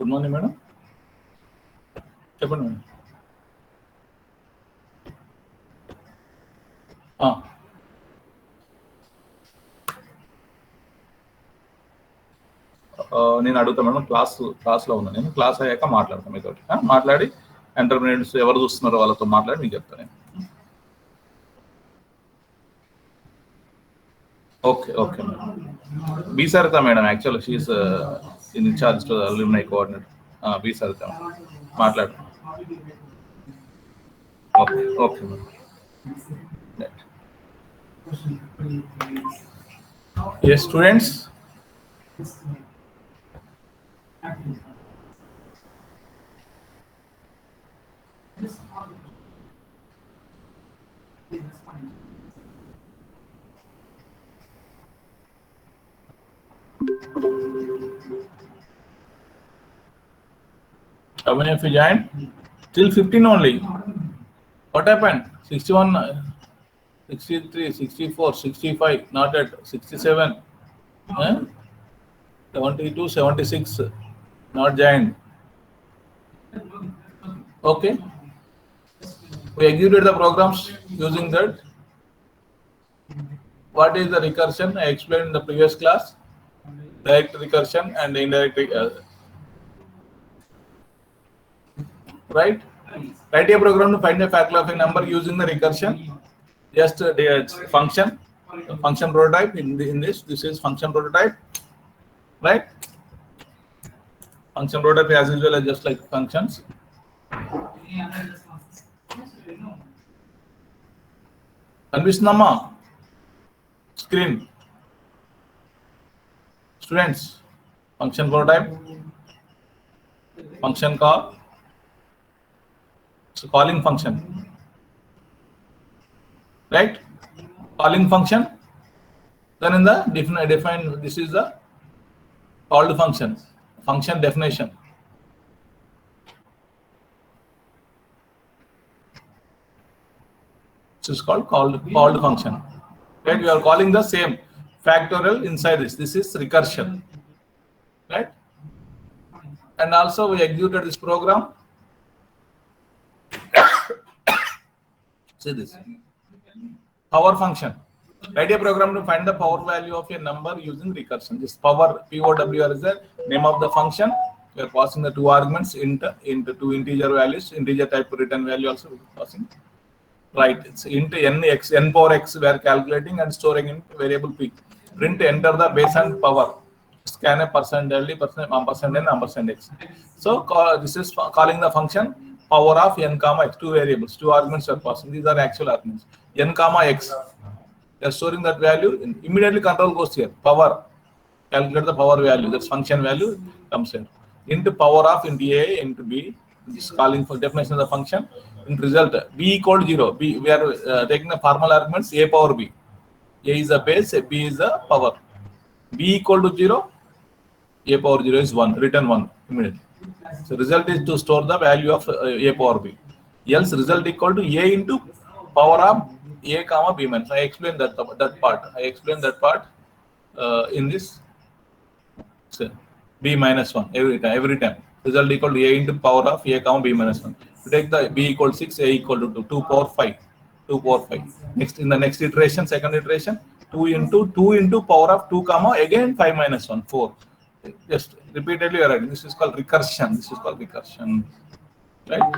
Good morning madam, చెప్పండి madam. నేను అడుగుతాను మేడం, క్లాస్లో ఉన్నా, నేను క్లాస్ అయ్యాక మాట్లాడతాను మీతో. మాట్లాడి ఎంటర్ప్రెన్యూర్స్ ఎవరు చూస్తున్నారో వాళ్ళతో మాట్లాడి మీకు చెప్తాను నేను. Okay okay madam. B Saritha madam, actual she is in incharge to alumni coordinator. B Saritha మాట్లాడు. Okay okay madam. Yes, students. How many of you joined? Till 15 only. What happened? 61, 63, 64, 65, not at 67, 72, 76, not joined. Okay. We executed the programs using that. What is the recursion? I explained in the previous class. Direct recursion and indirect right? Write a program to find a factor of a number using the recursion. Just function prototype. In this is function prototype, right? Function prototype as usual as just like functions. Anvishnama screen. Students, function prototype, function call. So calling function, right? Calling function. Then in the define, this is the called function. Function definition. This is called function. Right? We are calling the same factorial inside this. This is recursion, right? And also we executed this program. See this power function. Write a program to find the power value of a number using recursion. This power, POWR, is the name of the function. We are passing the two arguments into two integer values. Integer type return value also we are passing. Right, it's int n power x we are calculating and storing in variable p. Print enter the base and power. Scan a %, %n, %x. So this is calling the function power of n comma x. Two variables, two arguments are passing. These are actual arguments. N comma x. We are storing that value. Immediately control goes here. Power. Calculate the power value. That's function value comes here. Into power of into a into b. This calling for definition of the function. In result, b equal to 0. B, we are taking the formal arguments a power b. A is the base, b is the power. B equal to 0. A power 0 is 1. Return 1 immediately. So result is to store the value of a power b. Else result equal to a into power of a comma b minus. I explained that part. In this. So, b minus 1 every time. Result equal to a into power of a comma b minus 1. To take the b equal to 6, a equal to 2, 2 power 5. 2 power 5. Next, in the next iteration, second iteration, 2 into power of 2 comma again 5 minus 1, 4. Just repeatedly you are writing. This is called recursion. Right?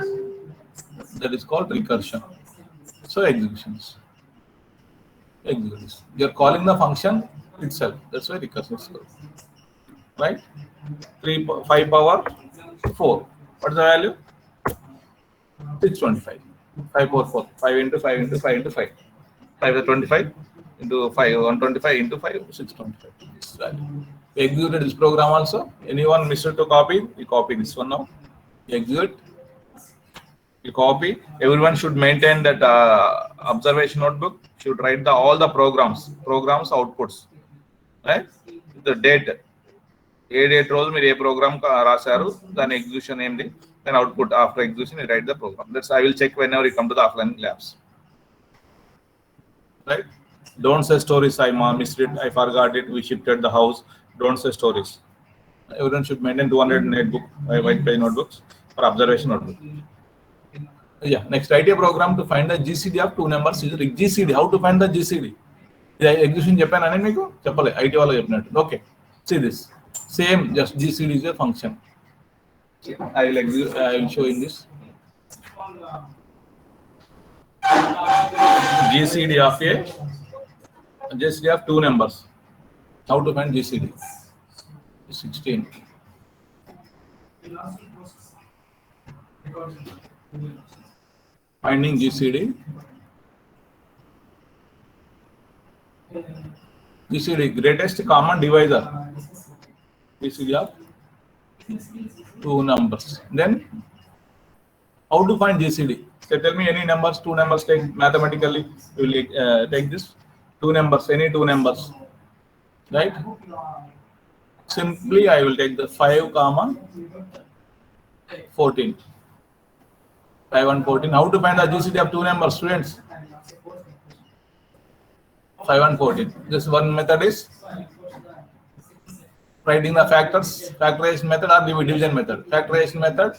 That is called recursion. So executions. You are calling the function itself. That's why recursion is called. Right? 5 power 4. What is the value? 625. 5 power 4. 5 into 5 into 5 into 5. 5 is 25 into 5. 125 into 5. 625. This value. We executed this program also. Anyone missed to copy? You copy this one now. You execute. You copy. Everyone should maintain that observation notebook. Should write all the programs outputs. Right? The date. ఏ date రోజు మీరు ఏ program రాశారు, దాని execution ఏంటి, దాని output after execution write the program. That's I will check whenever you come to the offline labs. Right? Don't say stories. I missed it, I forgot it, we shifted the house. Don't say stories. Everyone should maintain 200 notebook, white page notebooks for observation notebook. Yeah, next, write a program to find the GCD of two numbers using GCD. How to find the GCD? Execution Japan and Mexico? Chapale, IT wala chepnattu. Okay, see this. Same, just GCD is a function. I will show in this. GCD of two numbers. How to find GCD? 16. Finding GCD. GCD, greatest common divisor. GCD of two numbers. Then, how to find GCD? So tell me any numbers, two numbers, take mathematically, you will take this. Two numbers, any two numbers. Right? Simply, I will take the 5, 14. 5 and 14. How to find the GCD of two numbers, students? 5 and 14. This one method is writing the factors, factorization method or division method. Factorization method,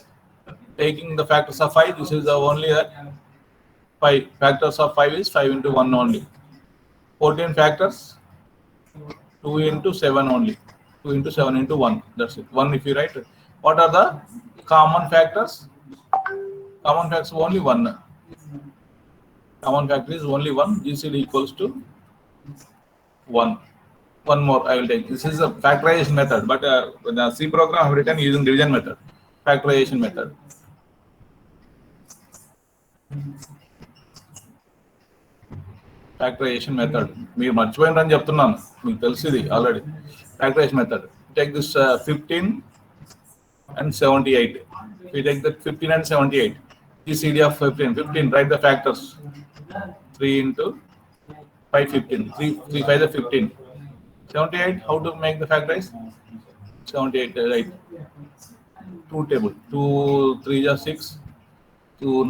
taking the factors of 5. This is the only 5. Factors of 5 is 5 into 1 only. 14 factors, 2 into 7 only. 2 into 7 into 1. That's it. 1 if you write. What are the common factors? Common factors only 1. Common factor is only 1. GCD equals to 1. One more I will take. This is a factorization method, but the C program I have written using division method. Factorization method. Factorization method. మీరు మర్చిపోయినని చెప్తున్నాను, మీకు తెలిసింది already. Factorization method. Take this 15 and 78. We take that 15 and 78. GCD of 15. 15. Write the factors. 3 into 5, 15. 3 5 is 15. 78. How to make the factorize? 78. Right. 2 table. 2 3 is 6. 2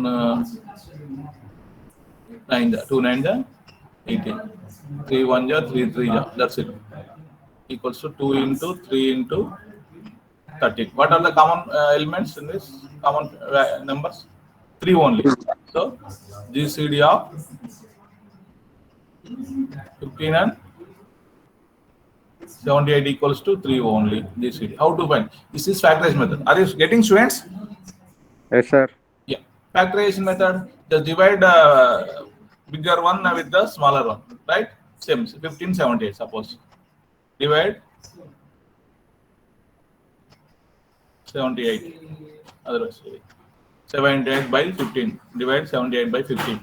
9. 2 9 is 18. 3 1 is 3 3 is. That's it. Equals to 2 into 3 into 13. What are the common elements in this? Common numbers? 3 only. So GCD of 15 and 78 equals to 3 only. GCD. How to find? This is factorization method. Are you getting, students? Yes, sir. Yeah. Factorization method. Just divide bigger one with the smaller one. Right? Same. 15, 78. Suppose. Divide 78. Otherwise, 78 by 15. Divide 78 by 15.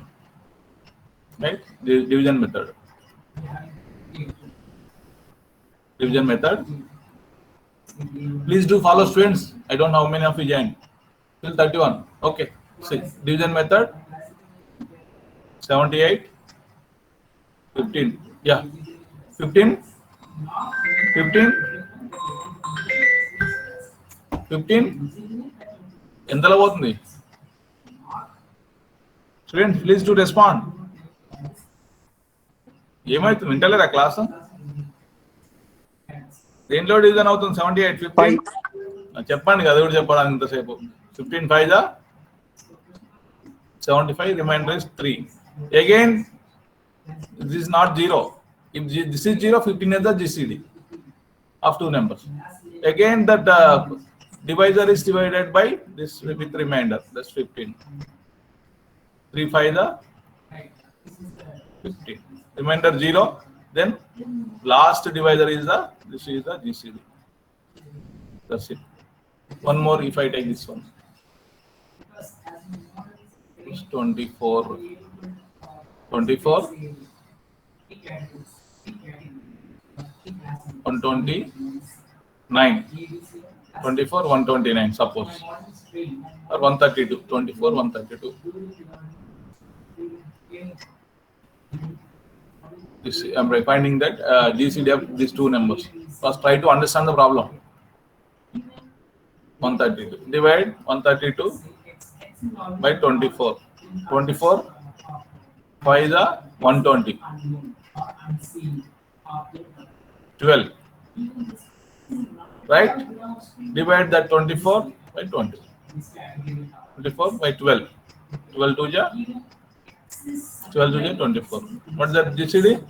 Right? Division method. Division method. Please do follow, students. I don't know how many of you joined. Till 31. Okay. See, division method. 78. 15. Yeah. 15. 15. 15. ఎంతలో పోతుంది? Students, please do respond. ఏమైతుంది? వింటలేదా class? దేంట్లో division అవుతుంది? 78, 15. చెప్పండి కదా, కూడా చెప్పడానికి ఇంతసేపు. 15 5 75. Remainder is 3. Again, this is not 0. If this is 0, 15 is the GCD of two numbers. Again, that divisor is divided by this with remainder. That's 15. 3 5 is 15. Remainder 0. Then last divisor is this is the GCD. That's it. One more if I take this one. It's 24. 24. 129. 24, 129, suppose. Or 132. 24, 132. I'm finding that GCD of these two numbers. First, try to understand the problem. 132. Divide 132 by 24. 24 5 is 120. 12. right? Divide that 24 by 20. 24 by 12. 12 to ja 12 to ja 24. What is that GCD?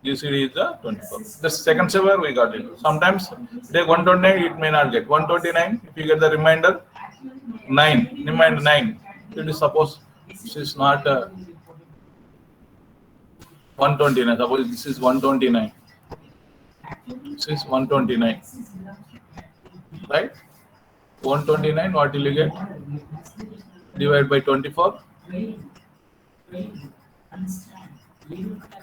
GCD is the 24. The second step where we got it. Sometimes take 129, it may not get 129. If you get the remainder 9, remainder 9. It is suppose this is not 129. Suppose this is 129. This is 129, right? 129. What will you get? Divide by 24.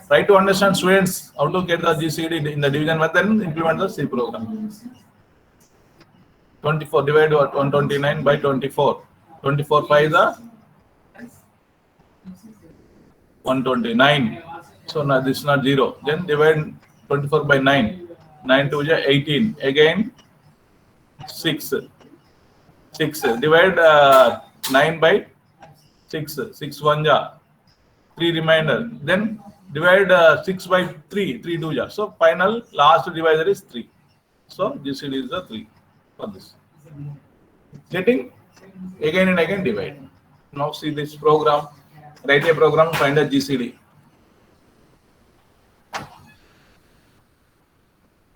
Try to understand, students, how to get the GCD in the division method and implement the C program. 24 divided 129 by 24. 24 5 is the 129. So now this is not 0. Then divide 24 by 9. 9 to 18. Again 6. 6. Divide 9 by 6. 6 1 ja. 3 remainder. Then divide 6 by 3. 3 2 ja. So final last divisor is 3. So GCD is the 3 for this. Getting again and again divide. Now see this program. Write a program, find a GCD.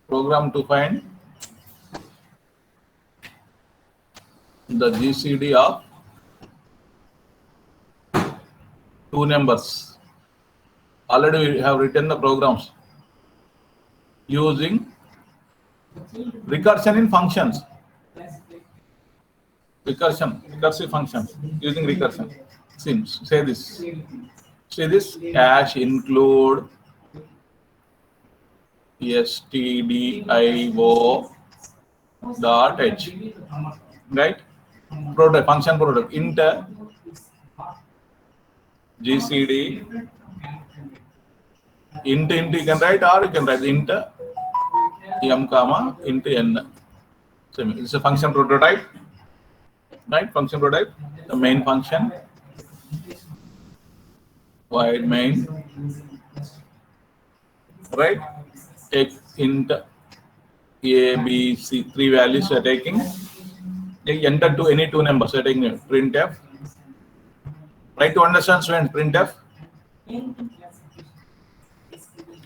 Program to find the GCD of two numbers. Already we have written the programs using recursion in functions. Recursive functions using recursion. Say this. Say this hash include stdio dot h, right? Product function product int GCD int you can write, or you can write int m comma int n. So it's a function prototype, right? Function prototype, the main function, void main, right? Take int a, b, c, 3 values you are taking. Enter to any 2 numbers. You are taking printf. Try to understand, students. Printf.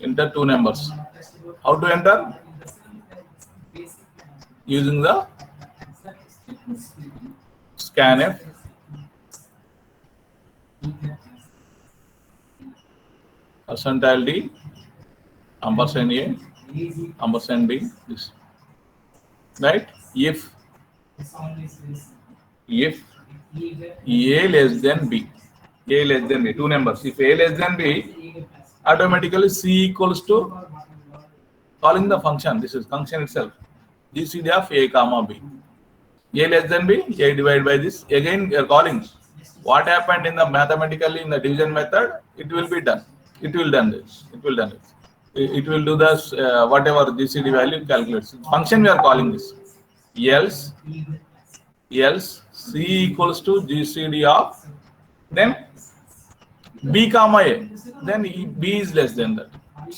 Enter 2 numbers. How to enter? Using the scanf. Percentile d, ampersand a, ampersand b. This, right? If a less than b, a less than b, 2 numbers. If a less than b, automatically c equals to calling the function. This is function itself. GCD of a comma b. A less than b, a divided by this. Again, you are calling. What happened in the mathematically in the division method? It will be done. It will done this. It will done it. It will do this whatever GCD value calculates. Function we are calling this. Else c equals to GCD of then b comma a. Then b is less than that.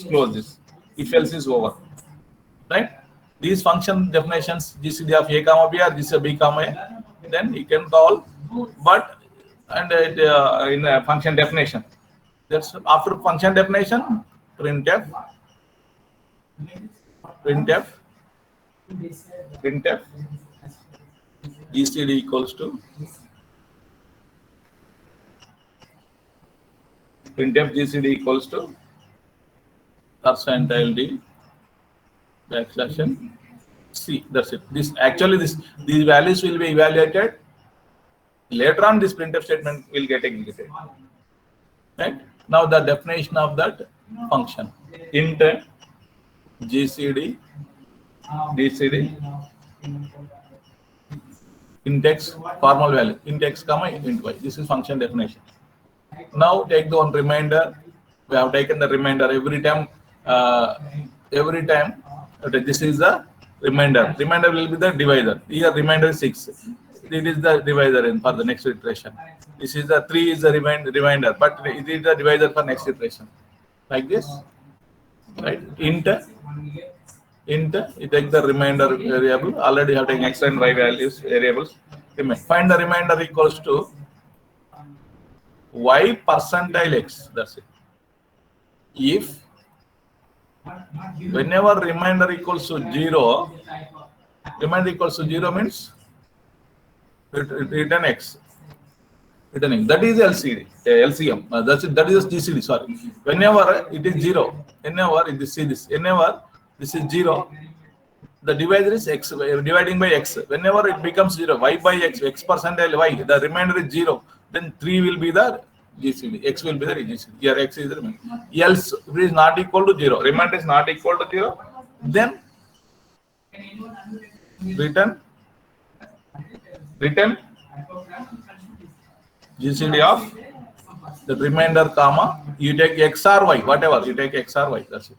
Close this. If else is over. Right? These function definitions, GCD of a comma b or GCD of b comma a, then you can call, but and in a function definition. That's after function definition, printf GCD equals to printf GCD equals to percentile d backslash n c. That's it. This actually these values will be evaluated later on. This printf statement will get executed. Right? Now the definition of that function: int GCD int x formal value int x comma int y. This is function definition. Now take the one remainder. We have taken the remainder every time. Okay, this is the remainder. Remainder will be the divisor. Here remainder is 6. It is the divisor in for the next iteration. This is the 3 is the remainder, but it is the divisor for next iteration. Like this, right? Int int, you take the remainder variable. Already you have taken x and y values variables. Find the remainder equals to y percentile x. That's it. If whenever remainder equals to 0, remainder equals to 0 means return x. Returning that is LCD, LCM. That's it. That is GCD. Sorry. Whenever it is 0, whenever this is 0, the divisor is x, dividing by x. Whenever it becomes 0, y by x, x percentile y, the remainder is 0. Then 3 will be the GCD, x will be the GCD. Here x is the remainder. Else, if it is not equal to 0, remainder is not equal to 0, then return GCD of the remainder, comma, you take x or y, whatever, you take x or y, that's it.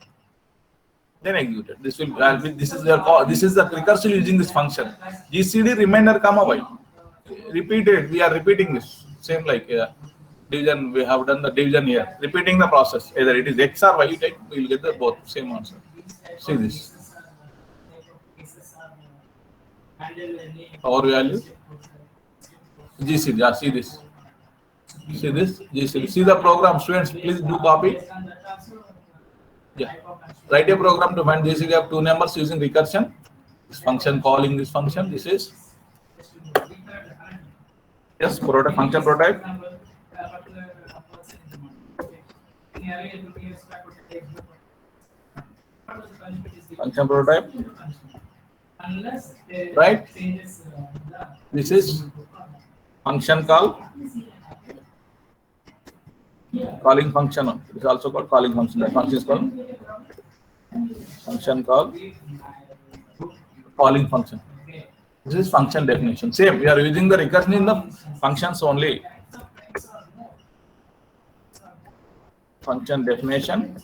Then execute it. This will this is the recursive using this function. GCD remainder, comma, y. Repeated, we are repeating this. Same like division, we have done the division here. Repeating the process. Either it is x or y, you take, we will get the both same answer. See this. Power value. GCD, yeah, see this. See this, GCD. See the program, students, please do copy. Yeah. Write a program to find GCD of two numbers using recursion. This function calling this function. This is yes, prototype, function prototype. Function prototype. Right? This is function call. Calling function. It is also called calling function. That function is called function call. Calling function. This is function definition. Same. We are using the recursion in the functions only. Function definition.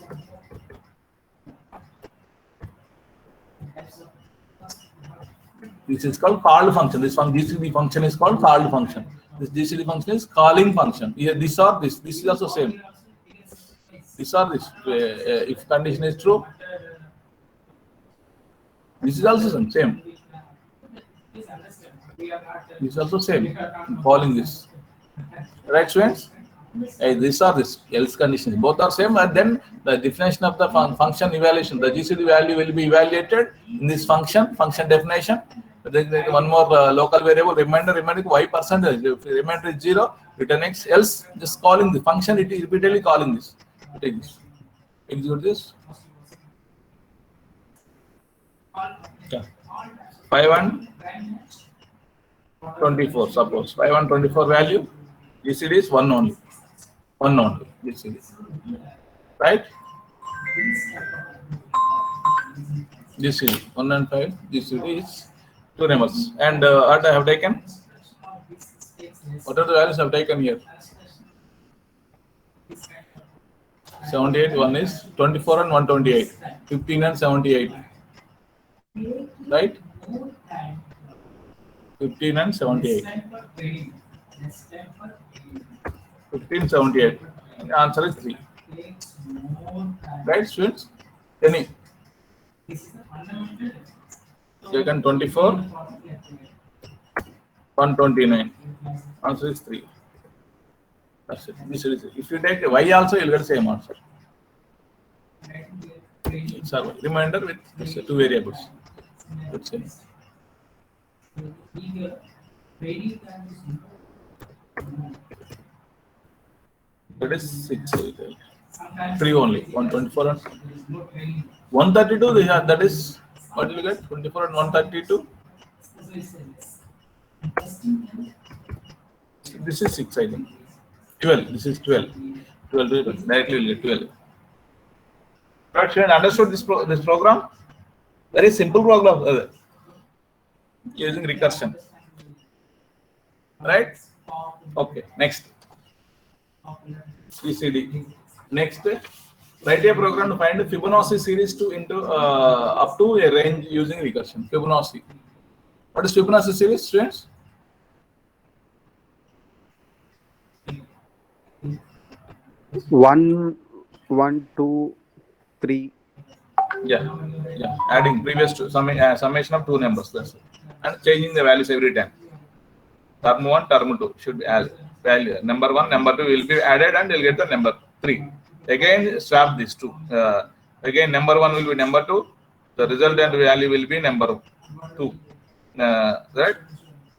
This is called called function. This one GCD function is called called function. This GCD function is calling function. Here, this or this. This is also same. This or this. If condition is true, this is also same. This is also same. Calling this. Right, students? This or this. Else conditions. Both are same. And then the definition of the function evaluation. The GCD value will be evaluated in this function definition. There is one more local variable, remainder y percentage. If remainder is 0, return x. Else, just calling the function, it is repeatedly calling this. Take this. Execute this. Yeah. 5124, suppose. 5124 value. GCD is 1 only. 1 only. GCD. Right? GCD. 1 and 5. GCD is 2 numbers. And what I have taken? What are the values I have taken here? 78, one is 24 and 128. 15 and 78. Right? 15 and 78. 15, 78. The answer is 3. Right, students? Any? Taken 24, 129. Answer is 3. That's it. This is it. If you take y also, you'll get the same answer. It's a remainder with this, 2 variables. That's it. That is 6. 3 only. 124 and 132. That is. What will you get? 24 and 132. This is 6, I think. 12. This is 12. 12. Directly will get 12. Right, student, understood this program? Very simple program. Using recursion. Right? Okay. Next. GCD. Next. Write a program to find the Fibonacci series up to a range using recursion. Fibonacci. What is Fibonacci series, students? One, 2, 3. Yeah. Yeah, adding previous to summation of two numbers, that's it. And changing the values every time. Term 1, term 2 should be value. Number 1, number 2 will be added and you'll get the number 3. Again, swap these two. Again, number 1 will be number 2. The resultant value will be number 2. Right?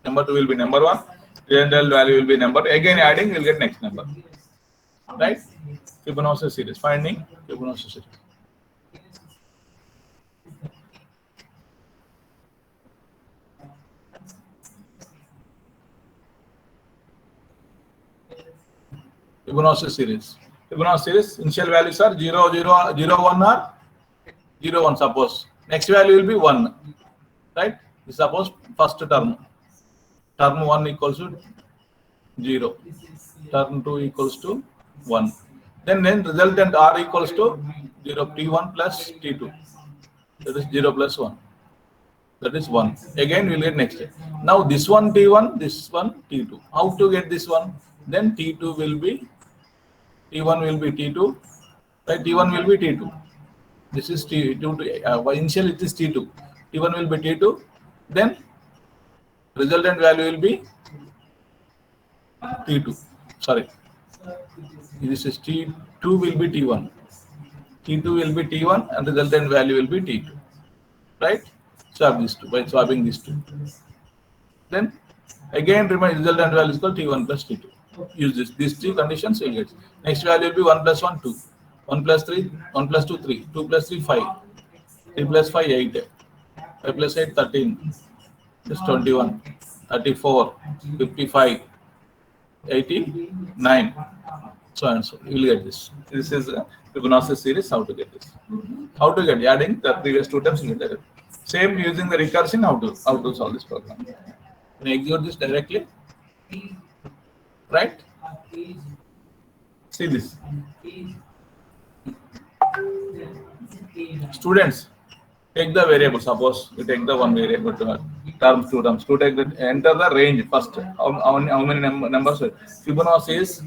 Number 2 will be number 1. Resultant value will be number 2. Again, adding, you'll get next number. Right? Fibonacci series. Finding Fibonacci series. Fibonacci series. Fibonacci series, initial values are 0, 0, 0, 1 or 0, 1, suppose. Next value will be 1. Right? Suppose first term. Term 1 equals to 0. Term 2 equals to 1. Then resultant R equals to 0, T1 plus T2. That is 0 plus 1. That is 1. Again, we will get next. Now this one T1, this one T2. How to get this one? Then T2 will be, T1 will be T2, right? T1 will be T2. This is T2, initial it is T2. T1 will be T2. Then resultant value will be T2. Sorry. This is T2 will be T1. T2 will be T1 and resultant value will be T2. Right? Swap these two by swapping these two. Then again remind resultant value is called T1 plus T2. Use these three conditions, you'll get. Next value will be 1 plus 1, 2. 1 plus 3, 1 plus 2, 3. 2 plus 3, 5. 3 plus 5, 8. 5 plus 8, 13. This 21. 34. 55. 89. So and so. You will get this. This is a Fibonacci series. How to get this? How to get? Adding the previous two terms, you get it. Same using the recursion. How to solve this program? Can you execute this directly? Right? See this. Students, take the variable. Suppose you take the one variable to terms, two terms. To take the enter the range first. How many numbers? Fibonacci is.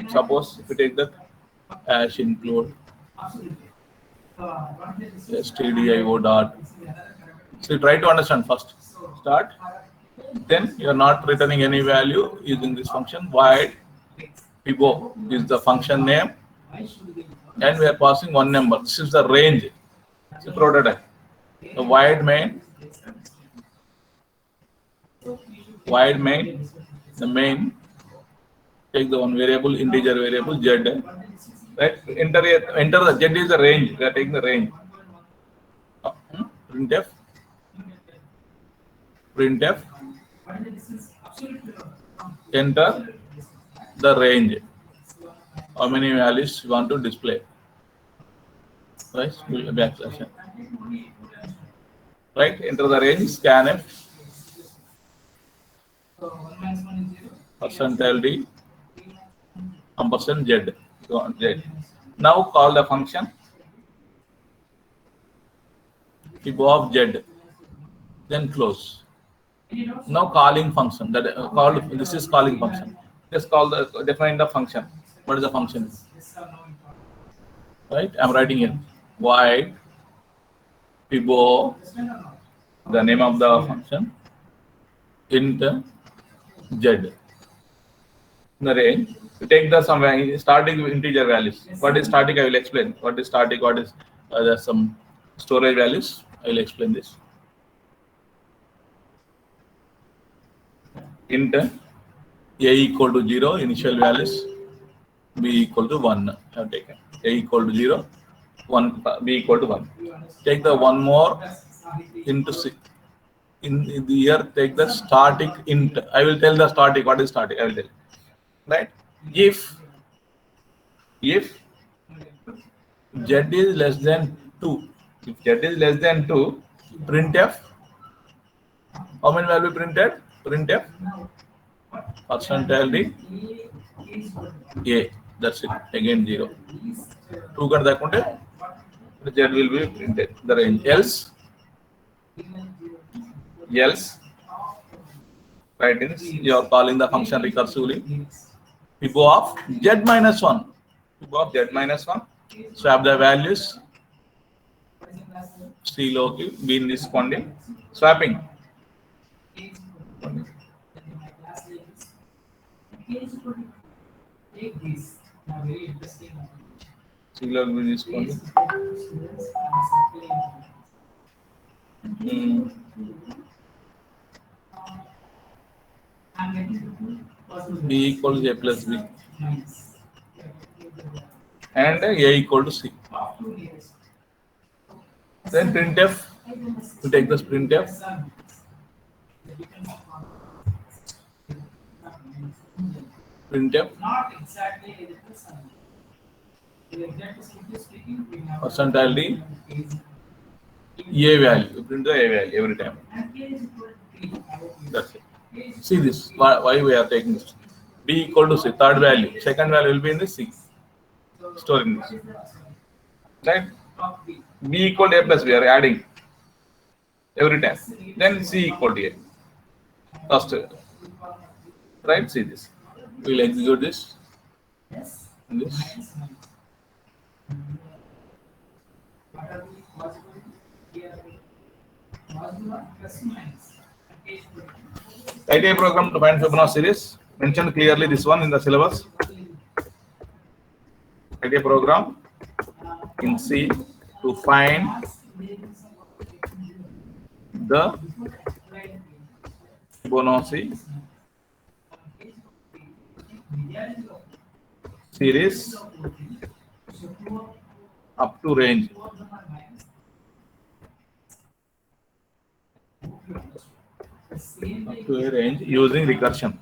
Suppose if you take the hash include stdio dot. So try to understand first. Start. Then you are not returning any value using this function. Void Fibo is the function name, and we are passing one number. This is the range. It's a prototype. The void main, the main. Take the one variable, integer variable z. Right? Enter the z is the range. We are taking the range. Printf. Enter the range. How many values you want to display? Right? Backslash. Right? Enter the range. Scanf. %d. %z. Z. Now call the function Fibo of z. Then close. Now calling function. This is calling function. Just define the function. What is the function? Right? I'm writing here. Void Fibo, the name of the function, int z. The range. You take the starting integer values. What is static? I will explain. What is static? What is there's some storage values. I will explain this. Int a equal to 0, initial values, b equal to 1. I have taken a equal to 0, 1, b equal to 1. Take the one more into 6. In the here, take the static int. I will tell the static. What is static? I will tell. Right? If z is less than 2, if z is less than 2, printf. How many value printed? Printf %d a. That's it. Again 0. 2 kan dakunte z will be printed. The range. Else right in you are calling the function recursively. Fibo of z minus 1. Fibo of z minus 1. Swap the values. C లోకి B ని తీసుకోండి, swapping. C లోకి B తీసుకోండి. B equals A plus B and A equal to C. Then printf, we take this printf. Printf percentile D A value, print the A value every time. That's it. See this, why we are taking this. B equal to C, third value, second value will be in the C, storing this, right? B equal to A plus B, are adding every time. Then C equal to A, first, right? See this, we'll execute this and this. Write a program to find Fibonacci series. Mention clearly this one in the syllabus. Write a program in C to find the Fibonacci series up to range. Up to a range using recursion.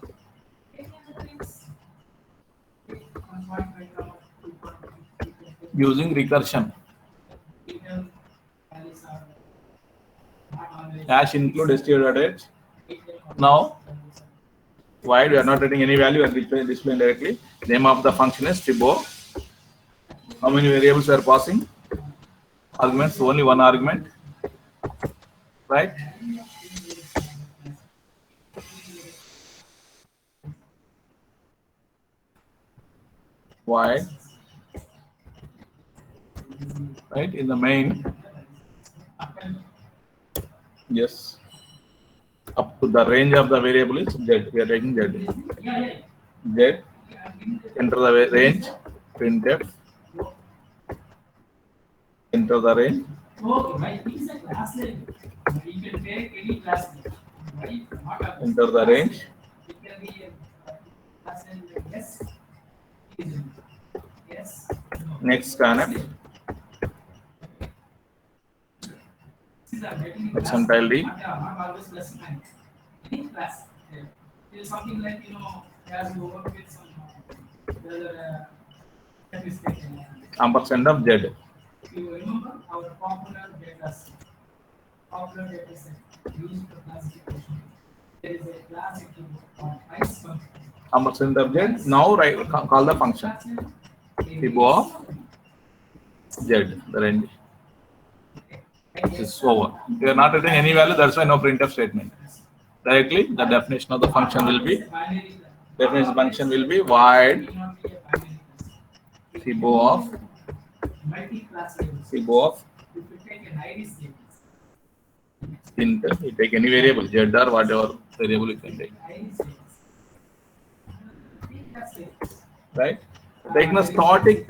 Using recursion. Hash include std date. Now, while we are not writing any value, we are displaying directly. Name of the function is Fibo. How many variables we are passing? Arguments, only one argument, right? Why? Right, in the main, yes, up to the range of the variable is Z. We are taking Z. Z, enter the range, printf, enter the range. Enter the range. Next scanner. Percentile D. Ampersand of Z. You remember our popular data set used for classification. There is a class equivalent price function. Ampersand of Z. Now call the function Fibo of Z. The range is over. We are not writing any value. That's why no printf statement. Directly, the definition of the function will be void Fibo of int. You take any variable, Z or whatever variable you can take. Right? Taking a static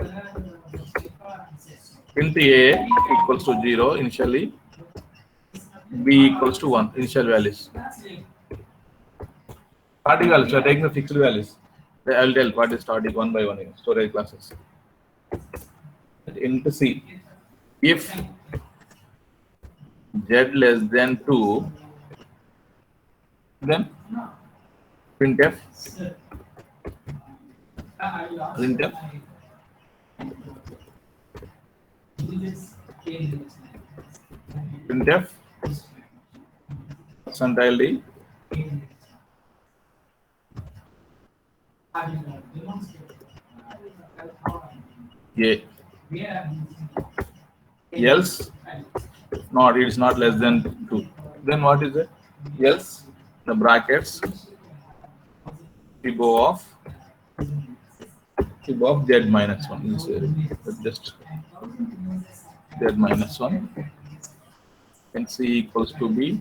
int A equals to 0 initially, B equals to 1 initial values. Static values, we are taking the fixed values. I will tell what is static one by one in storage classes. Int C, if Z less than 2, then printf percentile D A. Else not, it is not less than 2. Then what is it? Else the brackets Fibo of Z minus 1. Just Z minus 1, and C equals to B,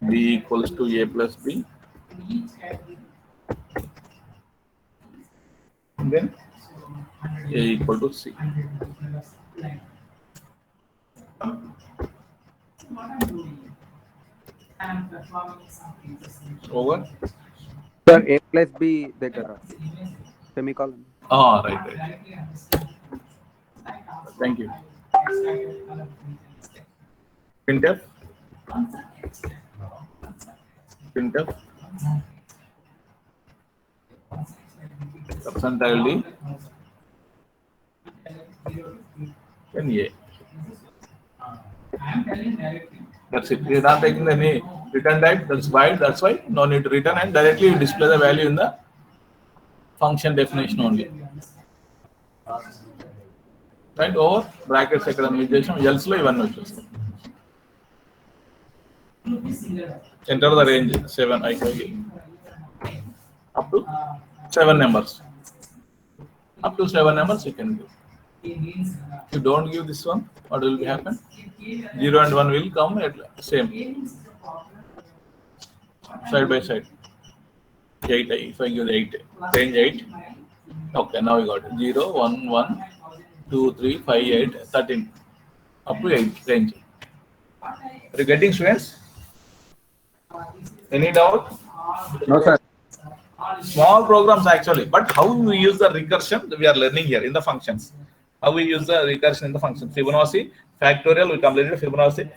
B equals to A plus B, and then A equal to C. Over. Sir, A plus B దగ్గర semicolon. Ah, right. Thank you. Printf. Percentile D. And A. That's it. We are not taking any return type. That's why no need to return, and directly you display the value in the function definition only. Right, over brackets economization else lo ivanni vachestayi. Enter the range 7 up to 7 numbers. Up to 7 numbers you can do. If you don't give this one, what will be happen? 0 and 1 will come at same side by side. 8, if I give 8, range 8. Okay, now we got it. 0, 1, 1, 2, 3, 5, 8, 13. Up to 8 range. Are you getting, students? Any doubt? No, sir. Small programs actually, but how we use the recursion we are learning here in the functions. How we use the recursion in the function. Fibonacci, factorial, we completed Fibonacci,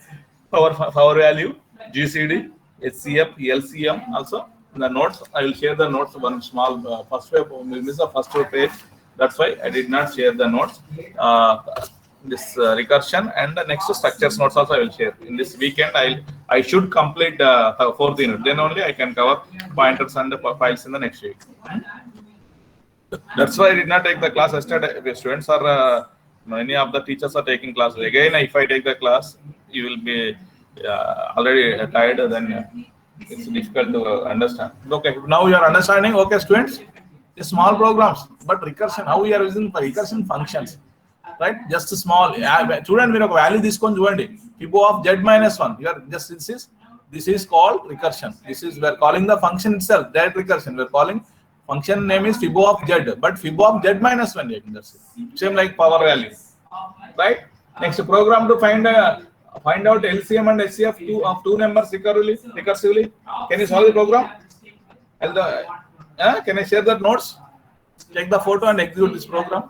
power value, GCD, HCF, LCM also. The notes, I will share the notes one small first way, we miss the first page. That's why I did not share the notes. This recursion and the next structures notes also I will share. In this weekend, I should complete the 4th unit. Then only I can cover pointers and the files in the next week. That's why I did not take the class yesterday. Students are many of the teachers are taking classes. Again, if I take the class, you will be already tired. Then it's difficult to understand. Okay, now you are understanding. Okay, students, the small programs, but recursion. How we are using recursion functions, right? Just a small. Student, we have value this one. Fibo of Z minus 1. You are just this is called recursion. This is we are calling the function itself that recursion. We are calling function name is Fibo of Z, but Fibo of Z minus 1. That's it. Same like power value, right? Next program to find out LCM and HCF of two numbers recursively. Can you solve the program? Can I share the notes? Take the photo and execute this program.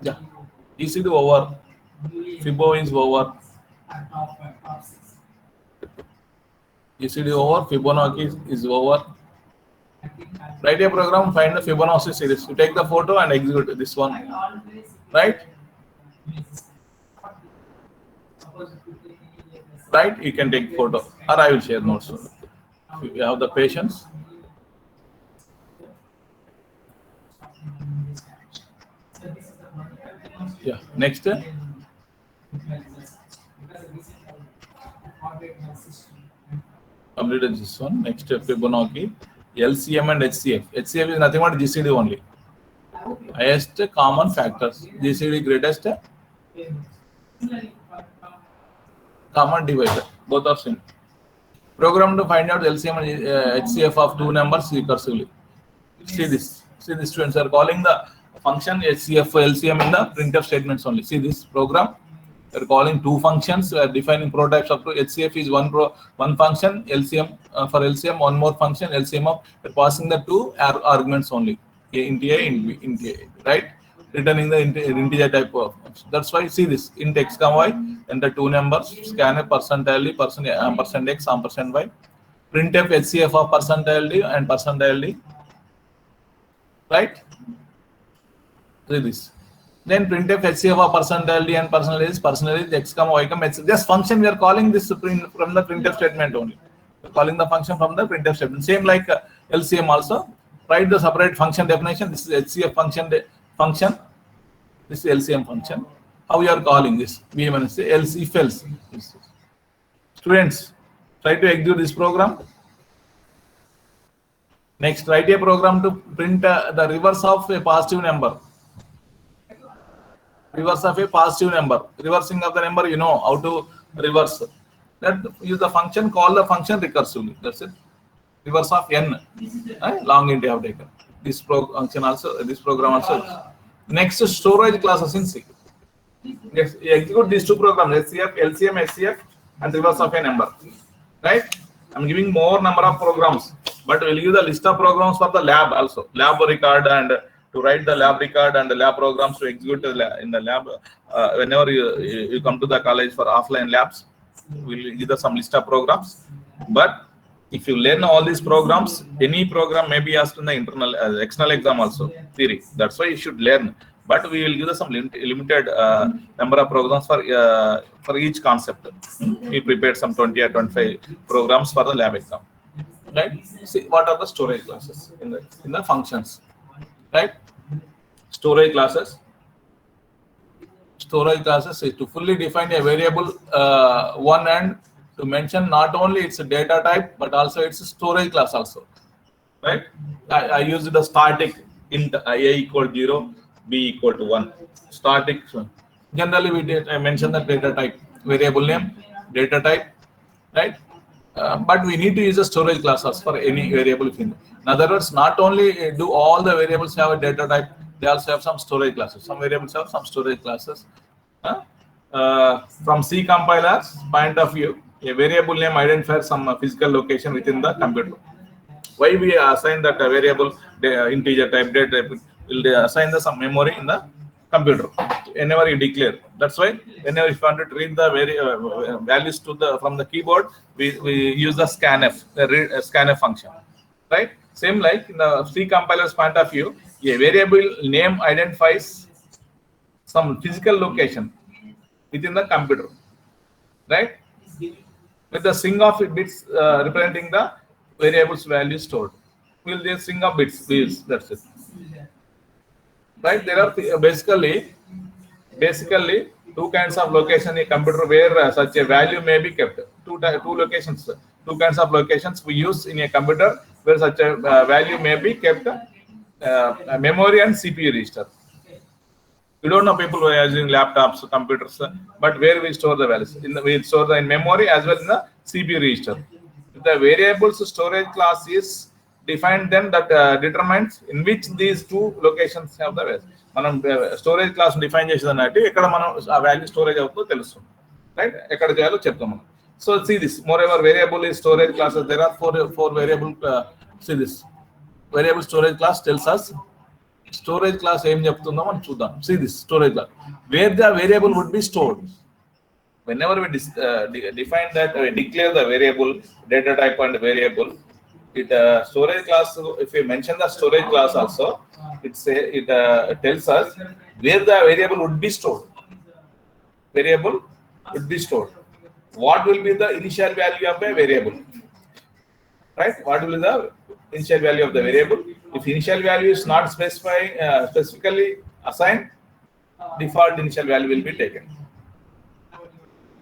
Yeah, ECD over. Fibo is over. ECD over. Fibonacci is over. Write a program. Find the Fibonacci series. You take the photo and execute this one. Right? Right? You can take photo, or I will share notes. If you have the patience. Yeah. Next. Completed this one. Next, Fibonacci, LCM and HCF. HCF is nothing but GCD only. Highest common factors. GCD greatest common divisor. Both are same. Program to find out LCM and HCF of two numbers recursively. See this. See this, students are calling the function HCF LCM in the printf statements only. See this program. We are calling two functions. We are defining prototypes up to HCF is one function. LCM for LCM one more function. LCM of we are passing the two arguments only. Int A, int B, int A, right? Returning the integer type of. That's why see this int x, y, enter two numbers, scan a percentile d, ampersand x, ampersand y. Printf HCF of percentile d and percentile d. Right? See this. Then printf HCF of percentile d and percentage x, y, just function we are calling this from the printf statement only. We're calling the function from the printf statement. Same like LCM also. Write the separate function definition. This is HCF function. This is LCM function. How you are calling this? VMNC else if else. Students, try to execute this program. Next, write a program to print the reverse of a positive number. reverse of a positive number. Reversing of the number, you know how to reverse. That use the function, call the function recursively. That's it. Reverse of n. Long int you have taken. This function also, this program also. Next, storage classes in C. Yes, execute these two programs, SCF, LCM, SCF, and reverse of a number. Right? I'm giving more number of programs, but we'll give the list of programs for the lab also. Lab record and to write the lab record and the lab programs to execute in the lab. Whenever you come to the college for offline labs, we'll give some list of programs. But if you learn all these programs, any program may be asked in the internal, external exam also, theory. That's why you should learn. But we will give some limited number of programs for each concept. We prepared some 20 or 25 programs for the lab exam. Right? See what are the storage classes in the functions. Right? Storage classes. Storage classes is to fully define a variable one and to mention not only its data type but also its storage class also. Right? I used the static int a equal 0, b equal to 1. Static. Generally, I mentioned the data type, variable name, data type, right? But we need to use the storage classes for any variable. In other words, not only do all the variables have a data type, they also have some storage classes. Some variables have some storage classes. From C compiler's point of view, a variable name identifies some physical location within the computer. Why we assign that a variable integer type, data type, will assign some memory in the computer whenever you declare. That's why whenever you want to read the values from the keyboard, we use the scanf, scanf function, right? Same like in the C compiler's point of view, a variable name identifies some physical location within the computer, right? With the string of bits representing the variable's value stored. We'll just string of bits. That's it. Right? There are basically two kinds of location in a computer where such a value may be kept. Two locations, two kinds of locations we use in a computer where such a value may be kept: memory and CPU register. We don't know people who are using laptops, computers, but where we store the values? We store them in memory as well as in the CPU register. The variables storage class is defined, then that determines in which these two locations have the values. మనం storage class define చేసేదన్నట్టు ఇక్కడ మనం ఆ value storage అవుతుందో తెలుస్తుంది, right? ఎక్కడ చేయాలో చెప్తాం మనం. So see this moreover variable ఈ storage classes there are four variable. See this variable storage class tells us storage class ఏం చెప్తుందో మనం చూద్దాం. See this storage class where the variable would be stored. Whenever we define that, we declare the variable, data type and variable. It storage class. If we mention the storage class also, it tells us where the variable would be stored. Variable would be stored. What will be the initial value of a variable? Right? What will be the initial value of the variable? If initial value is not specifically assigned, default initial value will be taken.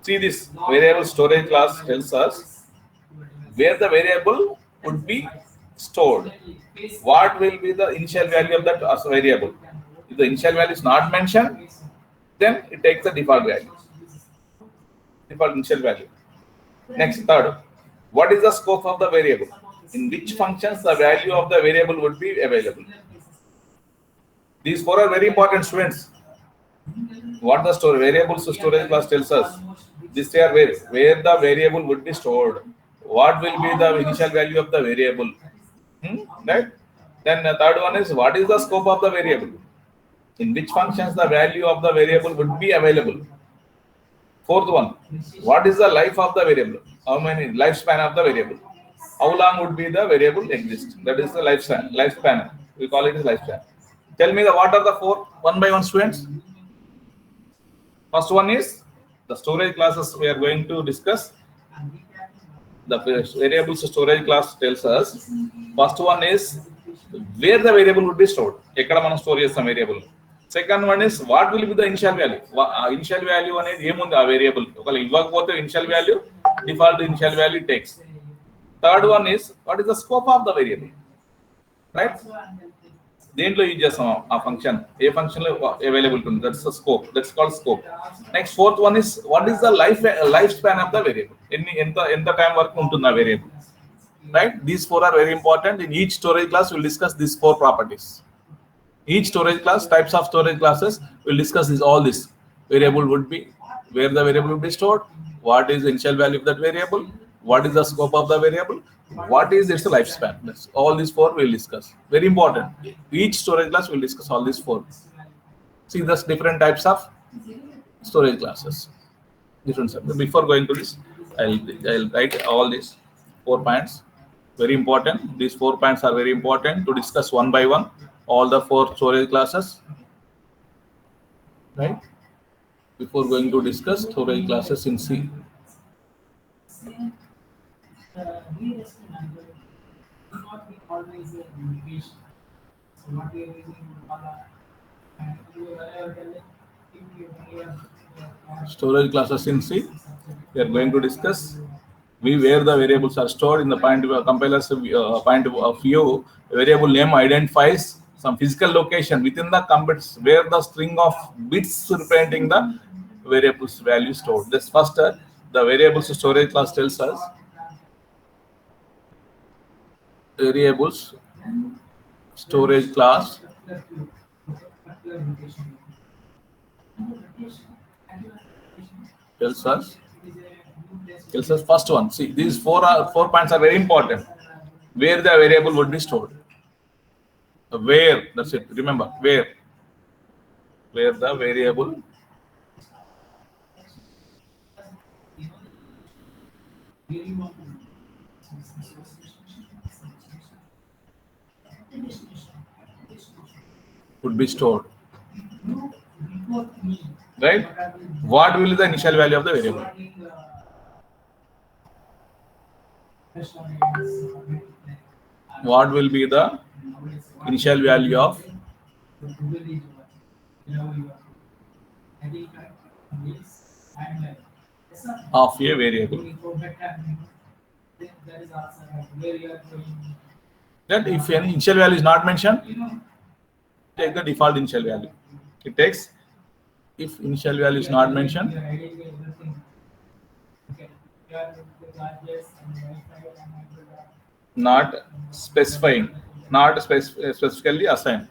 See this variable storage class tells us where the variable would be stored. What will be the initial value of that variable? If the initial value is not mentioned, then it takes the default value, default initial value. Next, third, what is the scope of the variable? In which functions the value of the variable would be available? These four are very important, students. What the variables storage class tells us. This are where the variable would be stored. What will be the initial value of the variable? Right? Then the third one is what is the scope of the variable? In which functions the value of the variable would be available? Fourth one, what is the life of the variable? How many lifespan of the variable? How long would be the variable exist? That is the lifespan. We call it as lifespan. Tell me what are the four one by one, students? First one is the storage classes we are going to discuss. The variables storage class tells us. First one is where the variable would be stored. Ekkada manam store chestam variable. Second one is what will be the initial value. Initial value anedi emundi aa variable. Okala ivvakapothe initial value, default initial value takes. Third one is what is the scope of the variable. Right? దేంట్లో use చేస్తాం ఆ function, ఏ function లో availability ఉంది, that's the scope, that's called scope. Next fourth one is what is the life span of the variable, ఎంత time వరకు ఉంటుంది ఆ variable, right? These four are very important. In each storage class we'll discuss these four properties. Each storage class, types of storage classes, we'll discuss all this. Variable would be where the variable would be stored, what is the initial value of that variable, what is the scope of the variable, what is its lifespan. That's all these four we'll discuss. Very important. Each storage class will discuss all these four. See, there's different types of storage classes. Before going to this, I'll write all these 4 points. Very important. These 4 points are very important to discuss one by one all the 4 storage classes, right? Before going to discuss storage classes in C. Nearest number will not be always a indication. So what we are using and you Storage classes in C, we are going to discuss where the variables are stored. In the point compilers point of view, variable name identifies some physical location within the bits where the string of bits representing the variable's value stored. This first, the variables storage class tells us variables storage class tells us first one. See, these 4 points are very important. Where the variable would be stored. Where, that's it. Remember, where the variable would be stored, right? What will be the initial value of the variable? What will be the initial value of a variable? That if any initial value is not mentioned, take the default initial value. It takes, if initial value is not mentioned, not specifying, not specifically assigned.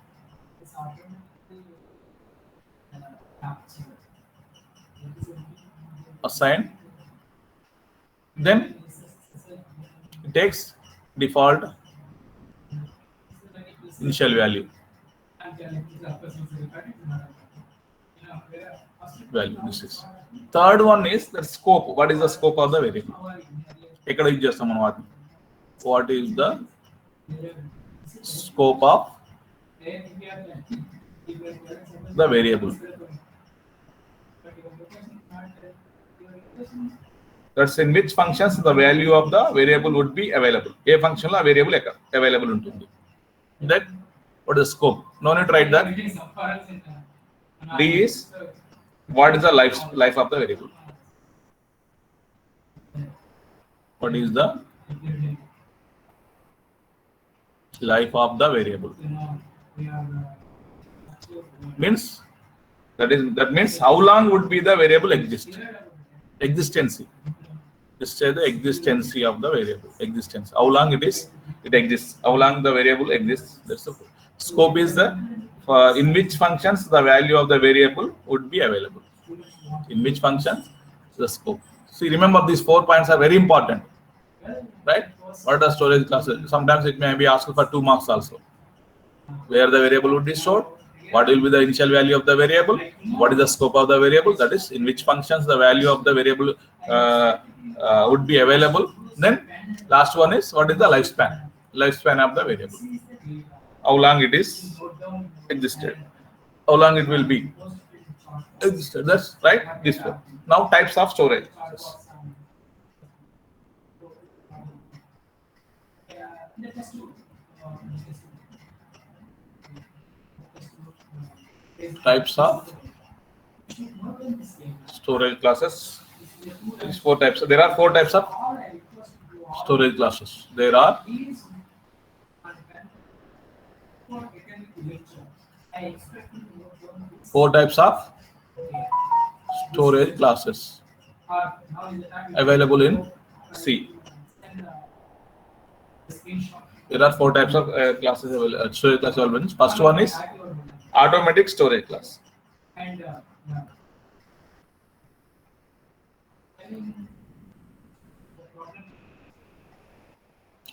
Assigned, then it takes default initial value. This is third one is the scope. What is the scope of the variable? What is the scope of the variable? That's in which functions the value of the variable would be available. A function la variable available untundi. That what is the scope? No need to write that. D is what is the life of the variable? What is the life of the variable? Means that means how long would be the variable exist? Existency. Just say the existency of the variable. Existence. How long it exists. How long the variable exists. That's the scope. Is the in which functions the value of the variable would be available. In which functions the scope. See, remember these 4 points are very important, right? What are storage classes? Sometimes it may be asked for 2 marks also. Where the variable would be stored, what will be the initial value of the variable, what is the scope of the variable, that is in which functions the value of the variable would be available. Then last one is what is the lifespan of the variable, how long it is existed, how long it will be existed. That's right. This one. Now types of storage. Types of storage classes. These 4 types. There are 4 types of storage classes. There are which I expect to work on this. 4 types of Okay. storage classes Now is the time available in C. send the screenshot. There are 4 types of classes available, storage class available. First one is automatic storage class. And yeah. I mean, the problem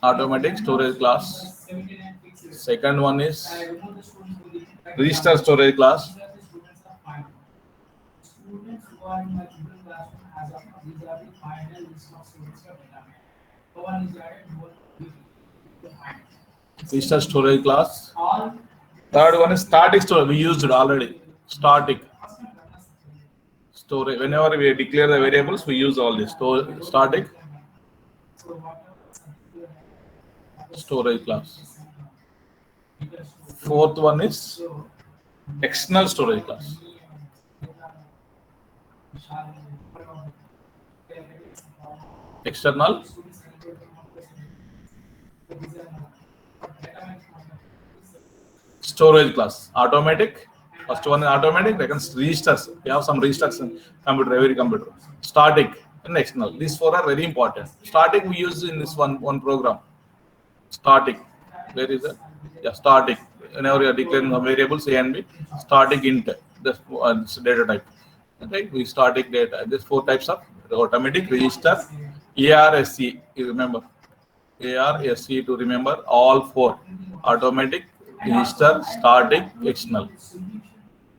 Automatic storage class. 79 fixes. Second one is I remove the students who didn't crack register the storage class. These are the students are fine. Students who are in my children's classroom as of now, these are the final list of students for data. No one is added, no one will be fine. Register storage class. All Third one is static storage. We used it already. Static storage. Whenever we declare the variables, we use all this. Static so whatever storage class. Fourth one is external storage class. External storage class. Automatic. First one is automatic. Second registers. We have some registers in computer, every computer. Static and external. These 4 are very important. Static we use in this one program. Static. Where is it? Yeah, static. Whenever you are declaring the variables A and B, static int. This data type. Right? We static data. There's 4 types of automatic, register, ARSC. You remember ARSC to remember all 4. Automatic, register, static, external.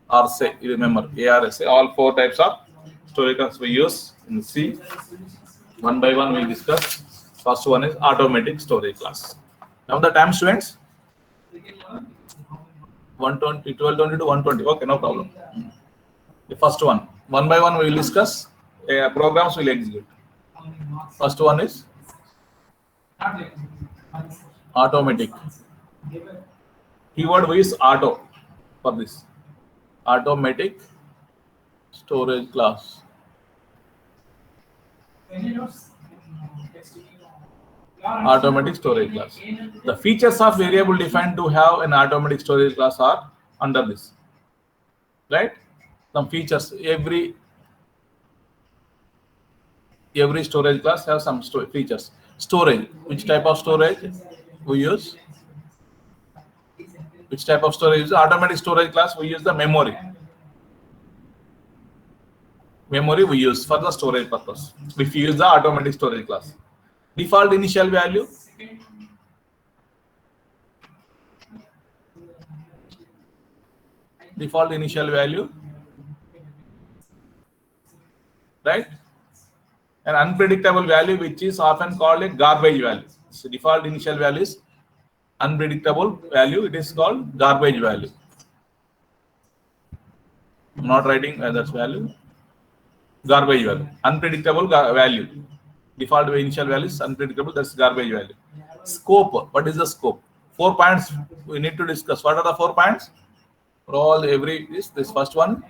RSA, you remember ARSA. All 4 types of storage class we use in C. One by one we discuss. First one is automatic storage class. Now the time, students. 120, 1220 to 120. Okay, no problem. The first one. One by one we will discuss. Programs will execute. First one is automatic. Keyword we use auto for this. Automatic storage class. Automatic storage class. The features of variable defined to have an automatic storage class are under this. Right? Some features. Every storage class has some features. Storage. Which type of storage we use? Which type of storage? Automatic storage class we use the memory. Memory we use for the storage purpose. If you use the automatic storage class. Default initial value. Default initial value. Right? An unpredictable value which is often called a garbage value. So default initial value is unpredictable value. It is called garbage value. I'm not writing that value. Garbage value. Unpredictable value. Default initial value is unpredictable. That's garbage value. Scope. What is the scope? 4 points we need to discuss. What are the 4 points? For all this first one,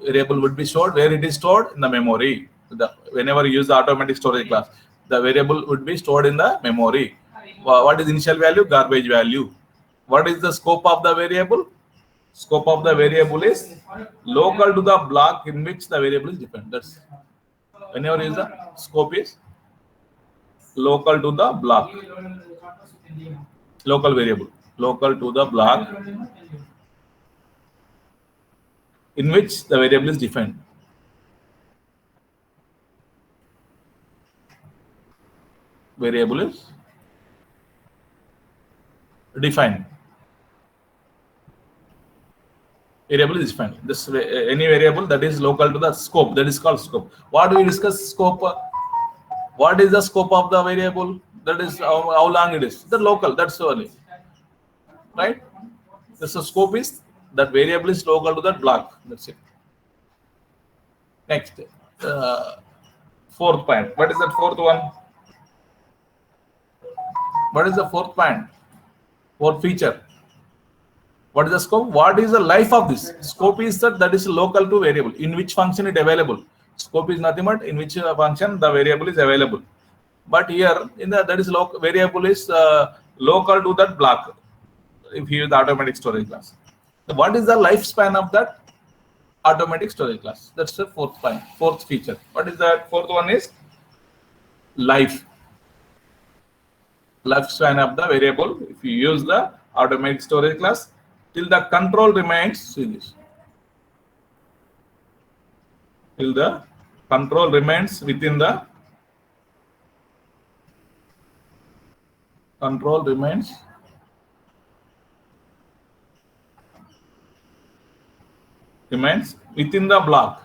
variable would be stored. Where it is stored? In the memory. Whenever you use the automatic storage class, the variable would be stored in the memory. What is initial value? Garbage value. What is the scope of the variable? Scope of the variable is local to the block in which the variable is defined. That's whenever you use the scope is local to the block. Local variable. Local to the block in which the variable is defined. Variable is defined. Variable is defined. This any variable that is local to the scope, that is called scope. What do we discuss scope? What is the scope of the variable? That is how long it is. The local. That's only right. The scope is that variable is local to that block. That's it. Next, fourth point. What is that fourth one? What is the fourth point? Fourth feature. What is the scope? What is the life of this? Scope is that is local to variable. In which function it available? Scope is nothing but in which function the variable is available. But here in the that is variable is local to that block. If you use the automatic storage class. What is the lifespan of that automatic storage class? That's the fourth feature. What is that? Fourth one is lifespan of the variable. If you use the automatic storage class, till the control remains, see this, till the control remains within the remains within the block.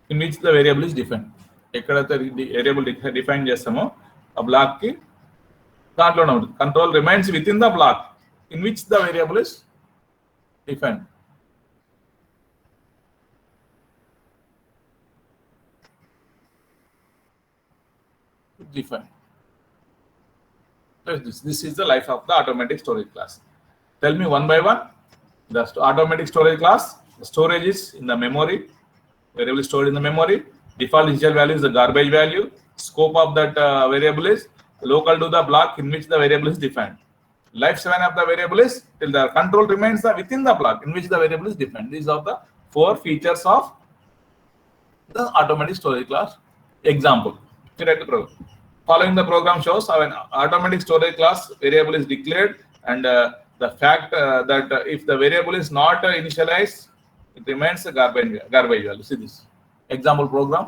In which the variable is defined. ఎక్కడైతే variable define చేస్తామో ఆ block కి దాంట్లోనే ఉంటుంది. Control remains within the block in which the variable is defined. This is the life of the automatic storage class. Tell me one by one. The automatic storage class, the storage is in the memory, variable stored in the memory. Default initial value is the garbage value. Scope of that variable is local to the block in which the variable is defined. Lifespan of the variable is till the control remains within the block in which the variable is defined. These are the four features of the automatic storage class. Example. Following the program shows how an automatic storage class variable is declared, and the fact that if the variable is not initialized, it remains a garbage value. See this example program.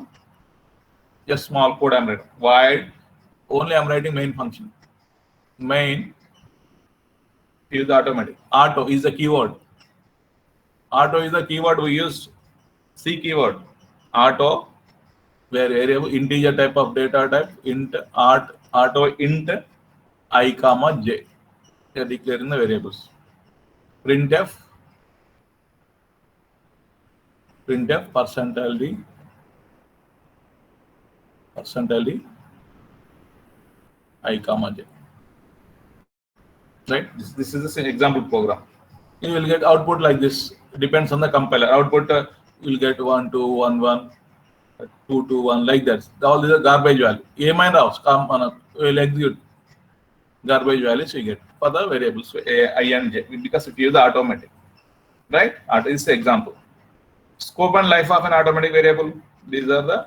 Just small code I'm writing. Void. Only I'm writing main function. Main is the automatic. Auto is the keyword. Auto is the keyword we use. C keyword. Auto, where variable integer type of data type int auto int I comma j. They are declaring the variables. Printf percentile d I comma j. Right? This is the example program. You will get output like this. Depends on the compiler. Output you will get 1 2 1 1 2 2 1 like that. All these are garbage value. Will execute garbage values you get for the variables I and j, because it is the automatic. Right? This is the example. Scope and life of an automatic variable. These are the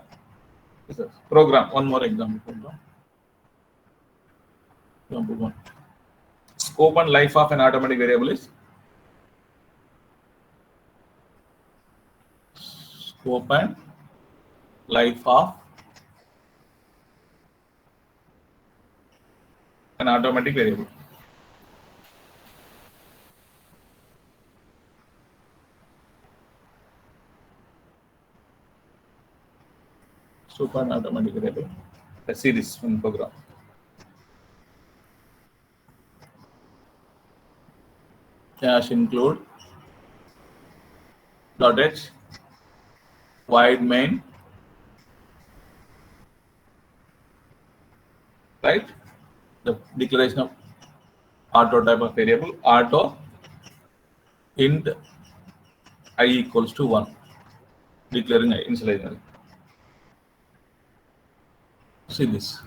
program. One more example program. Example 1. Scope and life of an automatic variable is scope and life of an automatic variable. Scope and automatic variable. Let's see this one program. Cache include .h void main, right? The declaration of auto type of variable, auto int I equals to 1, declaring I initializing. See this.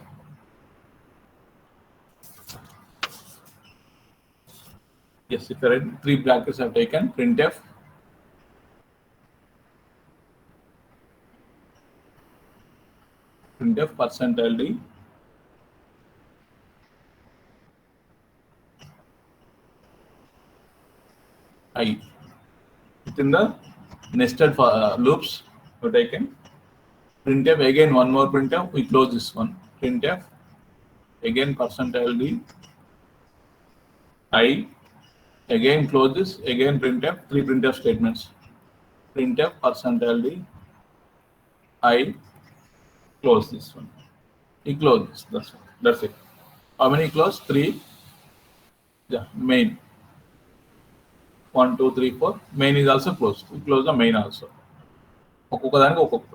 Yes, if there are 3 brackets I've taken, printf percentile d I. Within the nested loops we've taken. Printf again, one more printf, we close this one. Printf again percentile d I. Again close this, again printf, 3 printf statements. Printf percentile d I, close this one. We close this, that's it. How many close? 3. Yeah, main. 1 2 3 4. Main is also closed. We close the main also.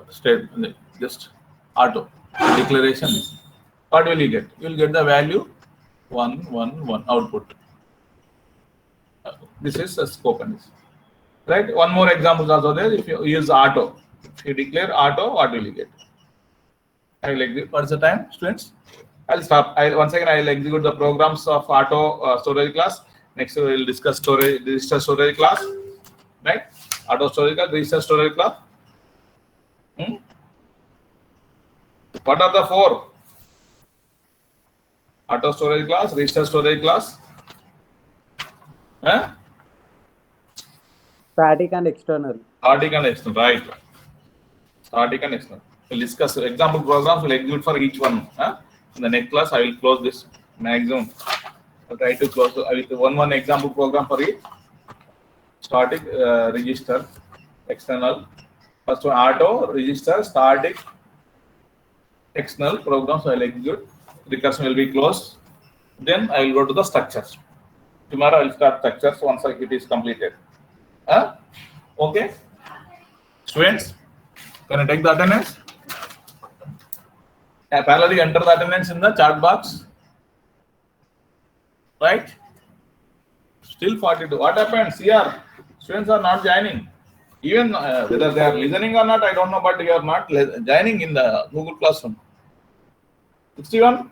Statement, just auto declaration. What will you get? You will get the value 1 1 1 output. This is a scope and this. Right? One more example is also there. If you use auto, if you declare auto, what will you get? I like this. What's the time, students? I'll stop. Once again I'll execute the programs of auto storage class. Next we will discuss storage register storage class, right? Auto storage class, register storage class. What are the four? Auto storage class, register storage class. Static and external. Static and external, right? Static and external. We'll discuss example programs. We'll execute for each one. In the next class, I will close this maximum. I'll try to close with one example program for each. Static, register, external. First one, auto, register, static, external programs. I will execute. Recursion will be closed. Then I will go to the structures. Tomorrow I will start structures once it is completed. Okay, students, can I take the attendance? Parallelly enter the attendance in the chat box. Right? Still 42. What happened? CR, students are not joining. Even whether they are listening or not, I don't know, but you are not joining in the Google Classroom. 61.